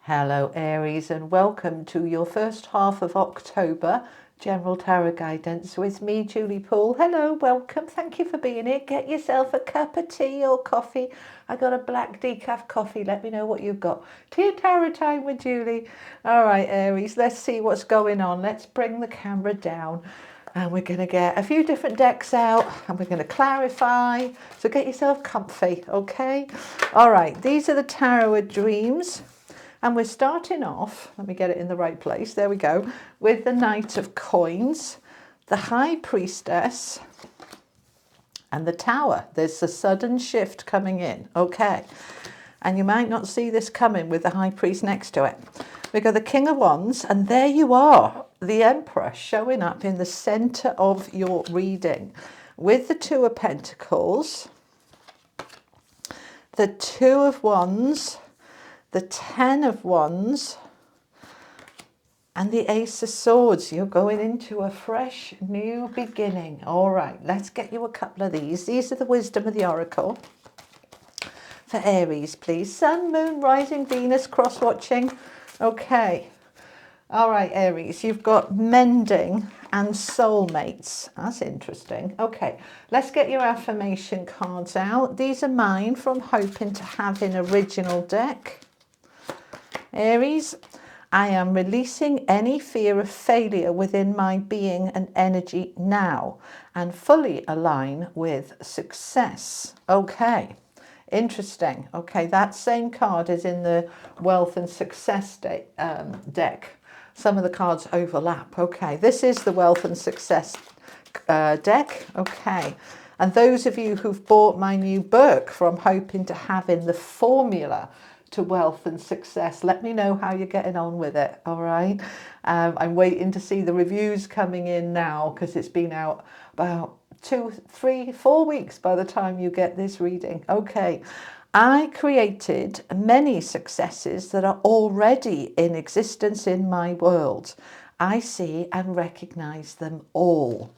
Hello Aries, and welcome to your first half of October General Tarot Guidance with me, Julie Poole. Hello, welcome, thank you for being here. Get yourself a cup of tea or coffee. I got a black decaf coffee, let me know what you've got. Tea and tarot time with Julie. All right Aries, let's see what's going on. Let's bring the camera down. And we're going to get a few different decks out and we're going to clarify. So get yourself comfy, okay? All right, these are the Tarot of Dreams. And we're starting off, let me get it in the right place, there we go, with the Knight of Coins, the High Priestess, and the Tower. There's a sudden shift coming in, okay. And you might not see this coming with the High Priest next to it. We got the King of Wands, and there you are, the Emperor showing up in the center of your reading with the Two of Pentacles, the Two of Wands, the Ten of Wands, and the Ace of Swords. You're going into a fresh new beginning. All right, let's get you a couple of these. These are the Wisdom of the Oracle. For Aries, please. Sun, Moon, Rising, Venus, cross-watching. Okay. All right, Aries, you've got mending and soulmates. That's interesting. Okay, let's get your affirmation cards out. These are mine from Hoping to Have an Original deck. Aries, I am releasing any fear of failure within my being and energy now and fully align with success. Okay, interesting. Okay, that same card is in the Wealth and Success deck. Some of the cards overlap. Okay, this is the Wealth and Success deck. Okay, and those of you who've bought my new book from Hoping to Having the Formula to Wealth and Success, let me know how you're getting on with it. All right, I'm waiting to see the reviews coming in now because it's been out about 2, 3, 4 weeks by the time you get this reading. Okay, I created many successes that are already in existence in my world. I see and recognize them all.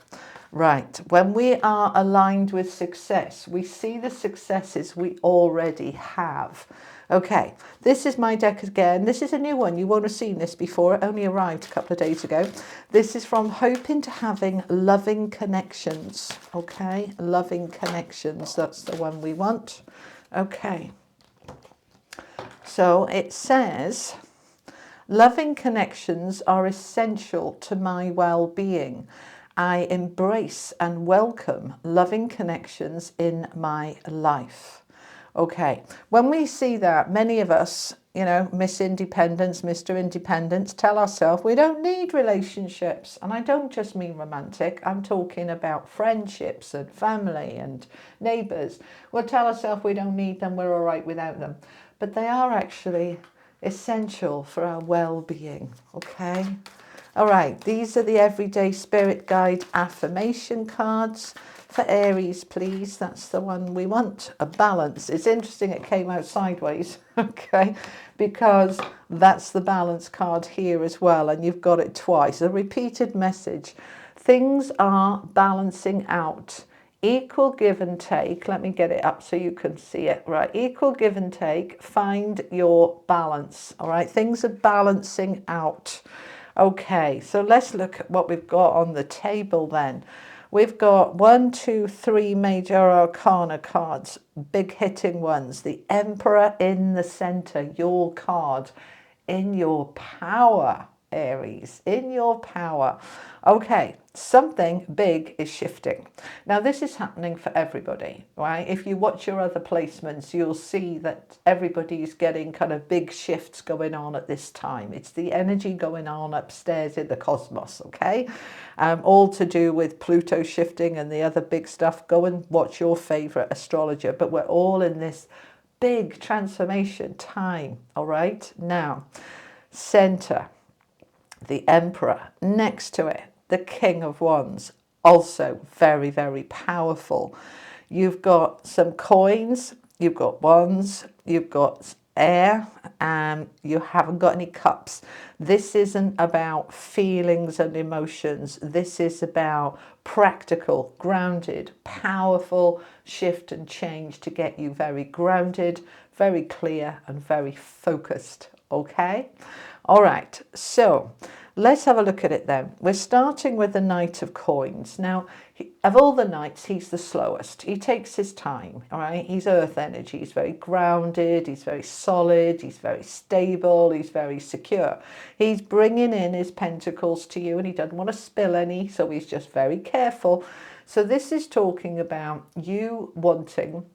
Right, when we are aligned with success, we see the successes we already have. Okay, this is my deck again. This is a new one. You won't have seen this before. It only arrived a couple of days ago. This is from Hoping to Having Loving Connections. Okay, Loving Connections. That's the one we want. Okay. So it says, loving connections are essential to my well-being. I embrace and welcome loving connections in my life. Okay, when we see that, many of us, you know, Miss Independence, Mr. Independence, tell ourselves we don't need relationships. And I don't just mean romantic, I'm talking about friendships and family and neighbours. We'll tell ourselves we don't need them, we're all right without them. But they are actually essential for our well-being, okay? All right, these are the Everyday Spirit Guide affirmation cards. For Aries, please, that's the one we want, a balance. It's interesting it came out sideways, okay, because that's the balance card here as well, and you've got it twice, a repeated message. Things are balancing out. Equal give and take. Let me get it up so you can see it. Right, equal give and take. Find your balance. All right, things are balancing out. Okay, so let's look at what we've got on the table then. We've got 1, 2, 3 major arcana cards, big hitting ones. The Emperor in the center, your card, in your power, Aries, in your power. Okay, something big is shifting. Now this is happening for everybody, right? If you watch your other placements, you'll see that everybody's getting kind of big shifts going on at this time. It's the energy going on upstairs in the cosmos, okay? All to do with Pluto shifting and the other big stuff. Go and watch your favorite astrologer, but we're all in this big transformation time, all right? Now, center, the Emperor, next to it, the King of Wands, also very, very powerful. You've got some coins, you've got wands, you've got air, and you haven't got any cups. This isn't about feelings and emotions. This is about practical, grounded, powerful shift and change to get you very grounded, very clear, and very focused. Okay? All right, so let's have a look at it then. We're starting with the Knight of Coins. Now, of all the knights, he's the slowest. He takes his time, all right? He's earth energy. He's very grounded. He's very solid. He's very stable. He's very secure. He's bringing in his pentacles to you, and he doesn't want to spill any, so he's just very careful. So this is talking about you wanting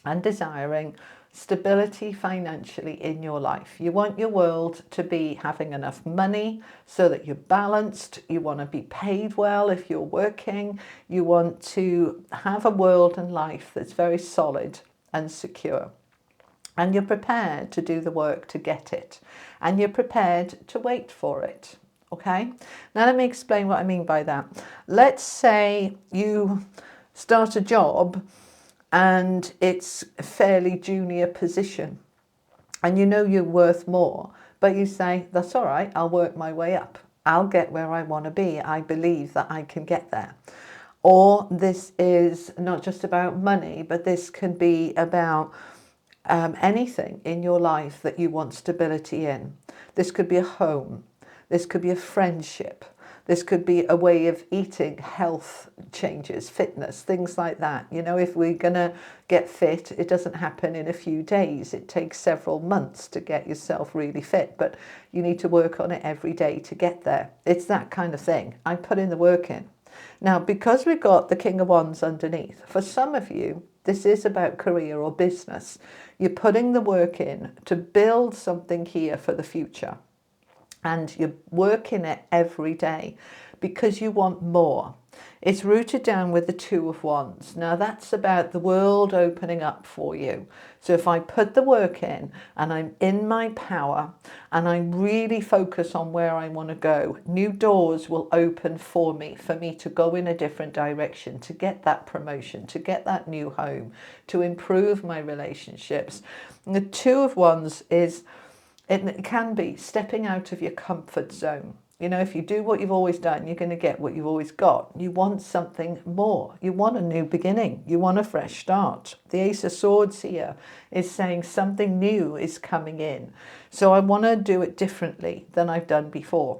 and desiring stability financially in your life. You want your world to be having enough money so that you're balanced. You want to be paid well if you're working. You want to have a world and life that's very solid and secure. And you're prepared to do the work to get it. And you're prepared to wait for it. Okay? Now let me explain what I mean by that. Let's say you start a job and it's a fairly junior position and you know you're worth more, but you say, that's all right, I'll work my way up. I'll get where I want to be. I believe that I can get there. Or this is not just about money, but this can be about anything in your life that you want stability in. This could be a home. This could be a friendship. This could be a way of eating, health changes, fitness, things like that. You know, if we're going to get fit, it doesn't happen in a few days. It takes several months to get yourself really fit, but you need to work on it every day to get there. It's that kind of thing. I put in the work in. Now, because we've got the King of Wands underneath, for some of you, this is about career or business. You're putting the work in to build something here for the future. And you're working it every day because you want more. It's rooted down with the Two of Wands. Now that's about the world opening up for you. So if I put the work in and I'm in my power and I really focus on where I want to go, new doors will open for me to go in a different direction, to get that promotion, to get that new home, to improve my relationships. And the Two of Wands is, it can be stepping out of your comfort zone. You know, if you do what you've always done, you're going to get what you've always got. You want something more. You want a new beginning. You want a fresh start. The Ace of Swords here is saying something new is coming in. So I want to do it differently than I've done before.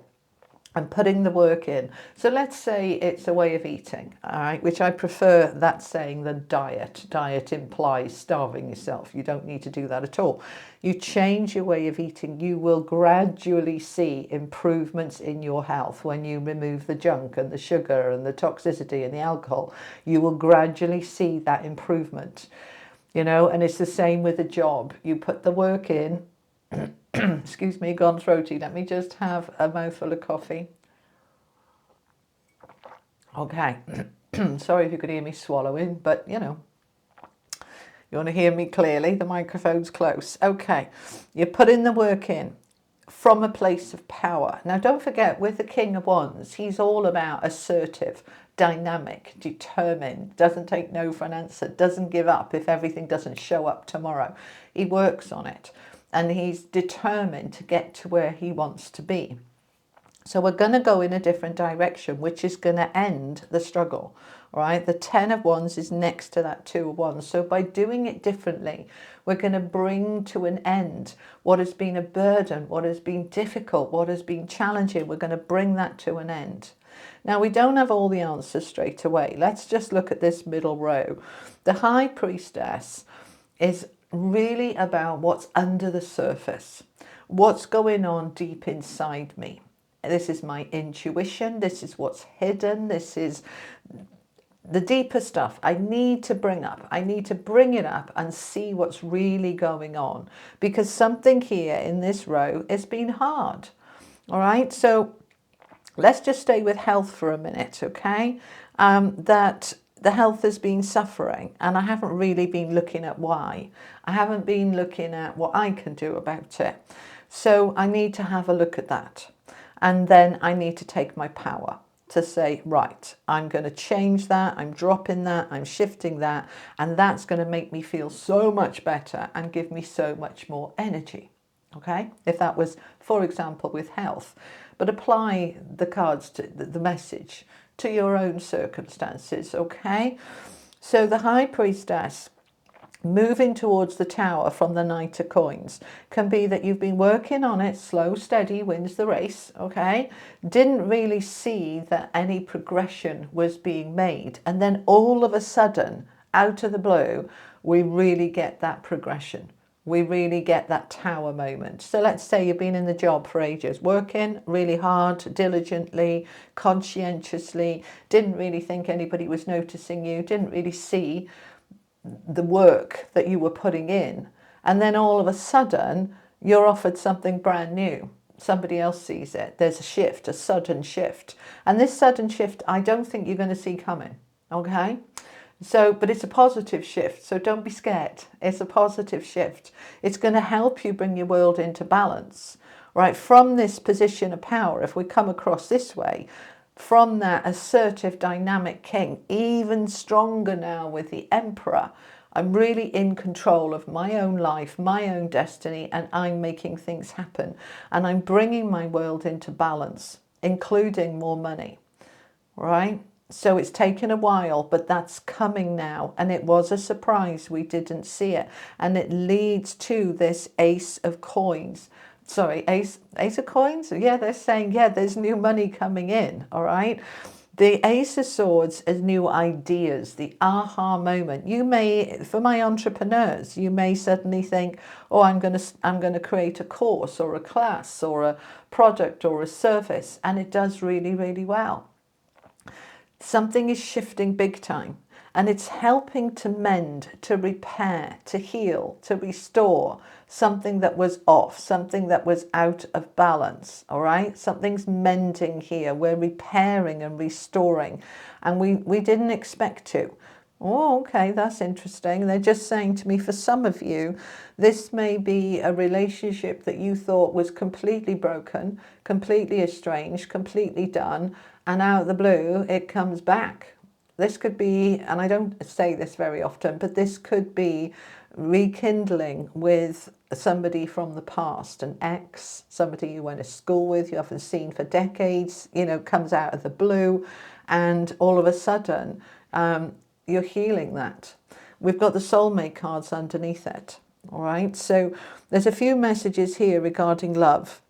I'm putting the work in. So let's say it's a way of eating, all right, which I prefer that saying than diet. Diet implies starving yourself. You don't need to do that at all. You change your way of eating, you will gradually see improvements in your health when you remove the junk and the sugar and the toxicity and the alcohol. You will gradually see that improvement, you know, and it's the same with a job. You put the work in. Excuse me, gone throaty. Let me just have a mouthful of coffee. Okay. Sorry if you could hear me swallowing, but you know, you want to hear me clearly, the microphone's close. Okay, you put in the work in from a place of power. Now don't forget, with the King of Wands, he's all about assertive, dynamic, determined, doesn't take no for an answer, doesn't give up if everything doesn't show up tomorrow. He works on it. And he's determined to get to where he wants to be. So we're going to go in a different direction, which is going to end the struggle, right? The Ten of Wands is next to that Two of Wands. So by doing it differently, we're going to bring to an end what has been a burden, what has been difficult, what has been challenging. We're going to bring that to an end. Now, we don't have all the answers straight away. Let's just look at this middle row. The High Priestess is really about what's under the surface, what's going on deep inside me. This is my intuition. This is what's hidden. This is the deeper stuff I need to bring up. I need to bring it up and see what's really going on, because something here in this row has been hard. All right, so let's just stay with health for a minute, okay? That the health has been suffering, and I haven't really been looking at why. I haven't been looking at what I can do about it. So I need to have a look at that. And then I need to take my power to say, right, I'm going to change that, I'm dropping that, I'm shifting that, and that's going to make me feel so much better and give me so much more energy. Okay, if that was, for example, with health. But apply the cards to the message to your own circumstances, okay? So the High Priestess moving towards the Tower from the Knight of Coins can be that you've been working on it, slow, steady wins the race, okay? Didn't really see that any progression was being made. And then all of a sudden, out of the blue, we really get that progression. We really get that Tower moment. So let's say you've been in the job for ages, working really hard, diligently, conscientiously, didn't really think anybody was noticing you, didn't really see the work that you were putting in, and then all of a sudden you're offered something brand new. Somebody else sees it. There's a shift, a sudden shift, and this sudden shift I don't think you're going to see coming, okay? So, but it's a positive shift, so don't be scared. It's a positive shift. It's going to help you bring your world into balance, right? From this position of power, if we come across this way, from that assertive, dynamic king, even stronger now with the emperor, I'm really in control of my own life, my own destiny, and I'm making things happen. And I'm bringing my world into balance, including more money, right? So it's taken a while, but that's coming now. And it was a surprise. We didn't see it. And it leads to this Ace of Coins. Sorry, Ace of Coins? Yeah, they're saying, yeah, there's new money coming in, all right? The Ace of Swords is new ideas, the aha moment. You may, for my entrepreneurs, you may suddenly think, oh, I'm going to create a course or a class or a product or a service. And it does really, really well. Something is shifting big time, and it's helping to mend, to repair, to heal, to restore something that was off, something that was out of balance, all right? Something's mending here. We're repairing and restoring, and we didn't expect to. Oh, okay, that's interesting. They're just saying to me, for some of you, this may be a relationship that you thought was completely broken, completely estranged, completely done, and out of the blue, it comes back. This could be, and I don't say this very often, but this could be rekindling with somebody from the past, an ex, somebody you went to school with, you haven't seen for decades, you know, comes out of the blue, and all of a sudden, you're healing that. We've got the soulmate cards underneath it, all right? So there's a few messages here regarding love,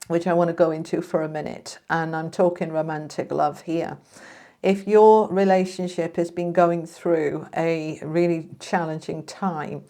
which I want to go into for a minute, and I'm talking romantic love here. If your relationship has been going through a really challenging time,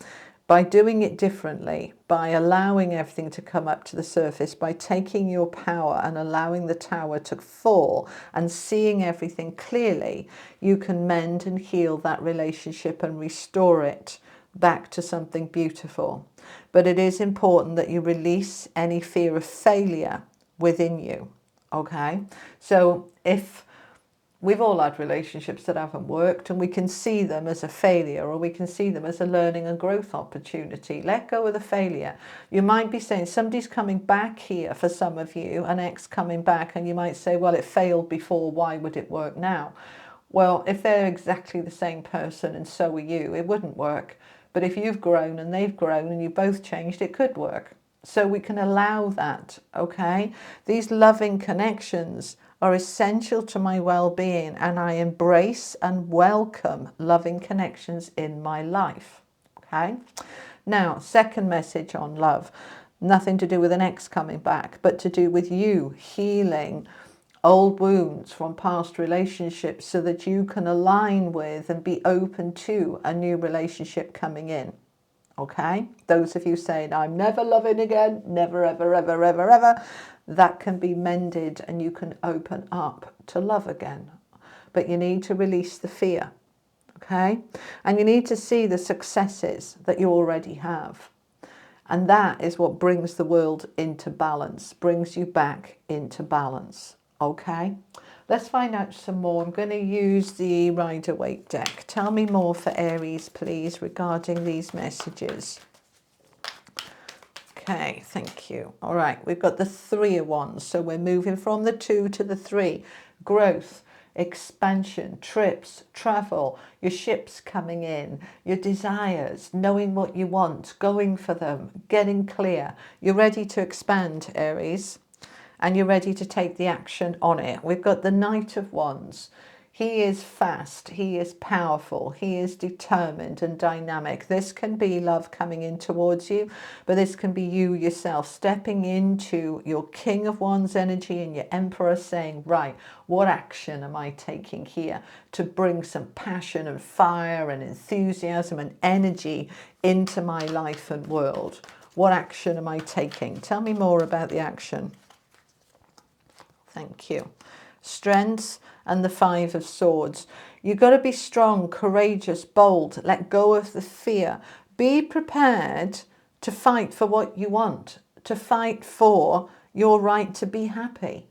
by doing it differently, by allowing everything to come up to the surface, by taking your power and allowing the Tower to fall and seeing everything clearly, you can mend and heal that relationship and restore it back to something beautiful. But it is important that you release any fear of failure within you, okay? So if we've all had relationships that haven't worked, and we can see them as a failure, or we can see them as a learning and growth opportunity. Let go of the failure. You might be saying somebody's coming back here for some of you, an ex coming back, and you might say, well, it failed before, why would it work now? Well, if they're exactly the same person and so are you, it wouldn't work. But if you've grown and they've grown and you both changed, it could work. So we can allow that, okay? These loving connections are essential to my well-being, and I embrace and welcome loving connections in my life, okay? Now, second message on love, nothing to do with an ex coming back, but to do with you healing old wounds from past relationships so that you can align with and be open to a new relationship coming in. Okay, those of you saying, I'm never loving again, never, ever, ever, ever, ever, that can be mended and you can open up to love again. But you need to release the fear, okay? And you need to see the successes that you already have. And that is what brings the world into balance, brings you back into balance, okay? Let's find out some more. I'm going to use the Rider-Waite deck. Tell me more for Aries, please, regarding these messages. Okay, thank you. All right, we've got the Three of Wands. So we're moving from the 2 to the 3. Growth, expansion, trips, travel, your ships coming in, your desires, knowing what you want, going for them, getting clear. You're ready to expand, Aries. And you're ready to take the action on it. We've got the Knight of Wands, He is fast, he is powerful, he is determined and dynamic. This can be love coming in towards you, but this can be you yourself stepping into your King of Wands energy and your Emperor, saying, right, what action am I taking here to bring some passion and fire and enthusiasm and energy into my life and world? What action am I taking? Tell me more about the action. Thank you. Strengths and the Five of Swords. You've got to be strong, courageous, bold. Let go of the fear. Be prepared to fight for what you want, to fight for your right to be happy.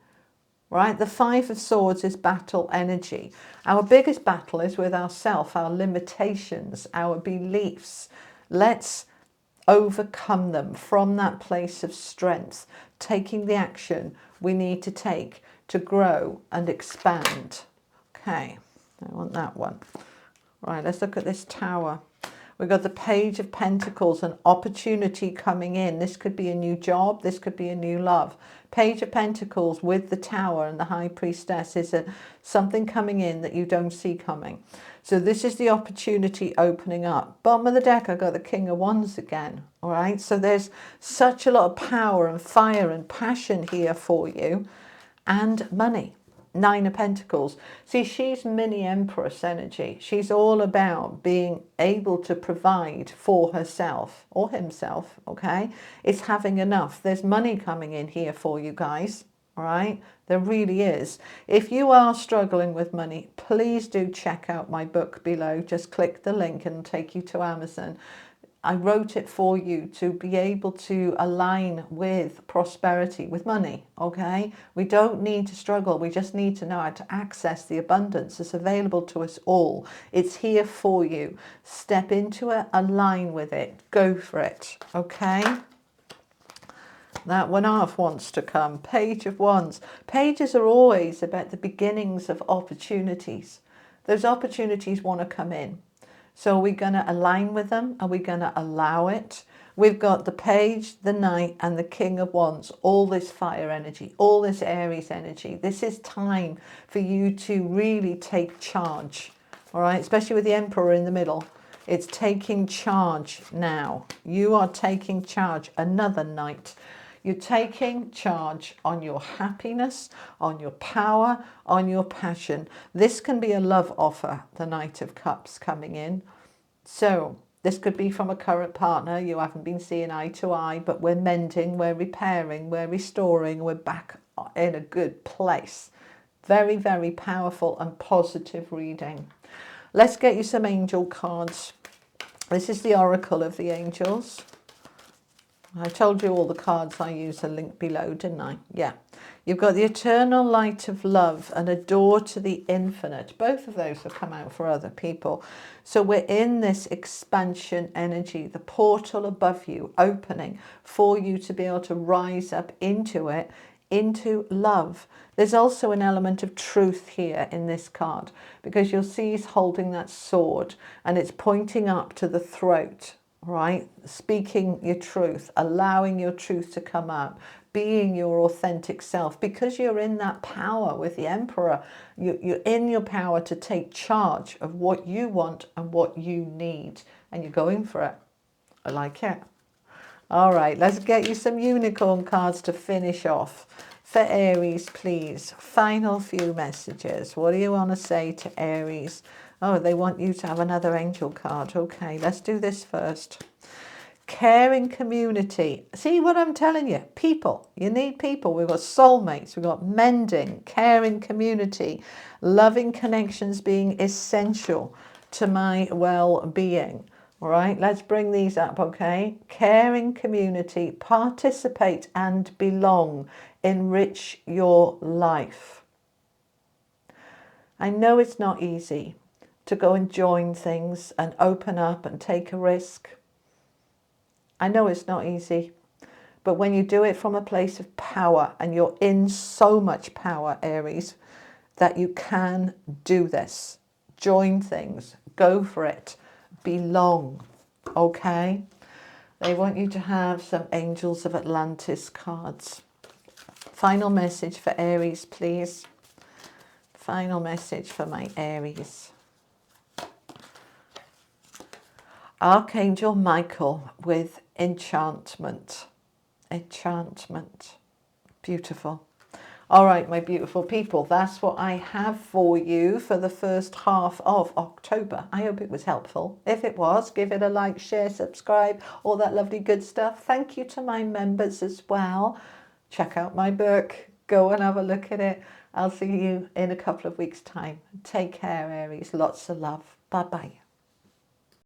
Right? The Five of Swords is battle energy. Our biggest battle is with ourselves, our limitations, our beliefs. Let's overcome them from that place of strength, taking the action we need to take to grow and expand. Okay, I want that one. Right, let's look at this Tower. We've got the Page of Pentacles, an opportunity coming in. This could be a new job. This could be a new love. Page of Pentacles with the Tower and the High Priestess is something coming in that you don't see coming. So this is the opportunity opening up. Bottom of the deck, I've got the King of Wands again. All right, so there's such a lot of power and fire and passion here for you. And money. Nine of Pentacles. See, she's mini Empress energy. She's all about being able to provide for herself or himself, okay? It's having enough. There's money coming in here for you guys, all right? There really is. If you are struggling with money, please do check out my book below. Just click the link and it'll take you to Amazon. I wrote it for you to be able to align with prosperity, with money, okay? We don't need to struggle. We just need to know how to access the abundance that's available to us all. It's here for you. Step into it, align with it, go for it, okay? That one half wants to come. Page of Wands. Pages are always about the beginnings of opportunities. Those opportunities want to come in. So are we going to align with them? Are we going to allow it? We've got the Page, the Knight, and the King of Wands. All this fire energy, all this Aries energy. This is time for you to really take charge. All right, especially with the Emperor in the middle. It's taking charge now. You are taking charge. Another Knight. You're taking charge on your happiness, on your power, on your passion. This can be a love offer, the Knight of Cups coming in. So this could be from a current partner. You haven't been seeing eye to eye, but we're mending, we're repairing, we're restoring, we're back in a good place. Very, very powerful and positive reading. Let's get you some angel cards. This is the Oracle of the Angels. I told you all the cards I use are linked below, didn't I? Yeah. You've got the Eternal Light of Love and a Door to the Infinite. Both of those have come out for other people. So we're in this expansion energy, the portal above you opening for you to be able to rise up into it, into love. There's also an element of truth here in this card because you'll see he's holding that sword and it's pointing up to the throat. Right? Speaking your truth, allowing your truth to come up, being your authentic self, because you're in that power with the Emperor. You're in your power to take charge of what you want and what you need, and you're going for it. I like it. All right, let's get you some unicorn cards to finish off. For Aries, please. Final few messages. What do you want to say to Aries? Oh, they want you to have another angel card. Okay, let's do this first. Caring community. See what I'm telling you? People. You need people. We've got soulmates. We've got mending, caring community, loving connections being essential to my well-being. All right, let's bring these up, okay? Caring community, participate and belong, enrich your life. I know it's not easy to go and join things and open up and take a risk. I know it's not easy, but when you do it from a place of power, and you're in so much power, Aries, that you can do this. Join things, go for it, belong, okay? They want you to have some Angels of Atlantis cards. Final message for Aries, please. Final message for my Aries. Archangel Michael with enchantment. Enchantment. Beautiful. All right, my beautiful people, that's what I have for you for the first half of October. I hope it was helpful. If it was, give it a like, share, subscribe, all that lovely good stuff. Thank you to my members as well. Check out my book. Go and have a look at it. I'll see you in a couple of weeks' time. Take care, Aries. Lots of love. Bye-bye.